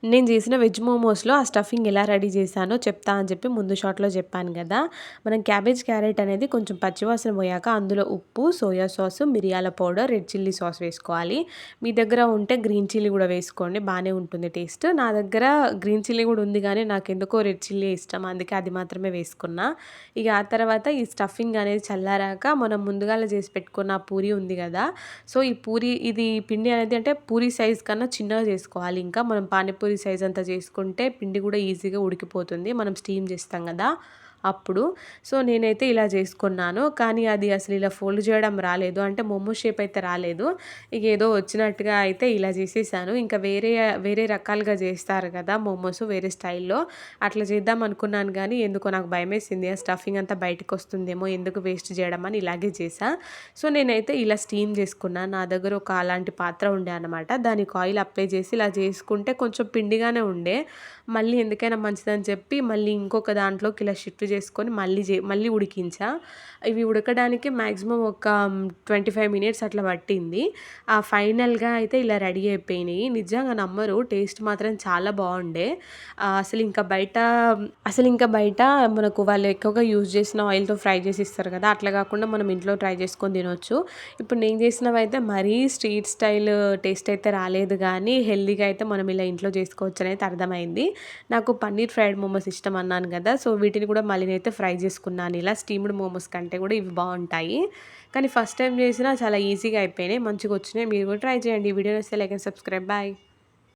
నేను చేసిన వెజ్ మోమోస్‌లో ఆ స్టఫింగ్ ఎలా రెడీ చేశానో చెప్తా అని చెప్పి ముందు షాట్‌లో చెప్పాను గదా! మనం క్యాబేజ్, క్యారెట్ అనేది కొంచెం పచ్చివాసన పోయాక అందులో ఉప్పు, సోయా సాస్, మిరియాల పౌడర్, రెడ్ చిల్లీ సాస్ వేసుకోవాలి. మీ దగ్గర ఉంటే గ్రీన్ చిల్లీ గూడా వేసుకోండి. బానే ఉంటుంది టేస్ట్. నా దగ్గర గ్రీన్ చిల్లీ గూడా ఉంది గానీ నాకెందుకో రెడ్ చిల్లీ ఇష్టం. అందుకే అది మాత్రమే వేసుకున్నా. ఇగ ఆ తర్వాత ఈ స్టఫింగ్ అనేది చల్లారాక మనం ముందుగాల చేసి పెట్టుకున్న పూరి ఉంది గదా! సో, ఈ పూరి ఇది పిండి అనేది అంటే పూరి సైజ్ కన్నా చిన్నగా చేసుకోవాలి. ఇంకా మనం పానీపూరి సైజ్ అంతా చేసుకుంటే పిండి కూడా ఈజీగా ఉడికిపోతుంది. మనం స్టీమ్ చేస్తాం కదా! అప్పుడు. సో, నేనైతే ఇలా చేసుకున్నాను. కానీ అది అసలు ఇలా ఫోల్డ్ చేయడం రాలేదు. అంటే మోమోస్ షేప్ అయితే రాలేదు. ఇక ఏదో వచ్చినట్టుగా అయితే ఇలా చేసేసాను. ఇంకా వేరే వేరే రకాలుగా చేస్తారు కదా! మోమోస్ వేరే స్టైల్‌లో. అట్లా చేద్దాం అనుకున్నాను గానీ ఎందుకో నాకు భయమేసింది. ఆ స్టఫింగ్ అంతా బయటకొస్తుందేమో ఎందుకు వేస్ట్ చేయడం అని ఇలాగే చేశా. సో, నేనైతే ఇలా స్టీమ్ చేసుకున్నా. నా దగ్గర ఒక అలాంటి పాత్ర ఉండే అనమాట. దానికి ఆయిల్ అప్లై చేసి ఇలా చేసుకుంటే కొంచెం పిండిగానే ఉండే. మళ్ళీ ఎందుకైనా మంచిదని చెప్పి మళ్ళీ ఇంకొక దాంట్లోకి ఇలా షిఫ్ట్ చేసుకొని మళ్ళీ ఉడికించా. ఇవి ఉడకడానికి మాక్సిమం ఒక 25 మినిట్స్ అట్లా పట్టింది. ఫైనల్‌గా అయితే ఇలా రెడీ అయిపోయినాయి. నిజంగా నమ్మరు టేస్ట్ మాత్రం చాలా బావుండే. అసలింక బయట మనకు వాళ్ళు ఎక్కువగా యూజ్ చేసిన ఆయిల్‌తో ఫ్రై చేసి ఇస్తారు కదా! అట్లా కాకుండా మనం ఇంట్లో ట్రై చేసుకొని తినొచ్చు. ఇప్పుడు నేను చేసినవైతే మరీ స్ట్రీట్ స్టైల్ టేస్ట్ అయితే రాలేదు గానీ, హెల్తీగా అయితే మనం ఇలా ఇంట్లో చేసుకోవచ్చని అయితే అర్థమైంది. నాకు పన్నీర్ ఫ్రైడ్ మోమోస్ ఇష్టం అన్నాను కదా! సో, వీటిని కూడా మళ్ళీ నేనైతే ఫ్రై చేసుకున్నాను. ఇలా స్టీమ్డ్ మోమోస్ కంటే కూడా ఇవి బావుంటాయి. కానీ ఫస్ట్ టైమ్ చేసినా చాలా ఈజీగా అయిపోయినాయి. మంచిగొచ్చినాయి. మీరు కూడా ట్రై చేయండి. ఈ వీడియో నచ్చితే లైక్ అండ్ సబ్స్క్రైబ్. బాయ్.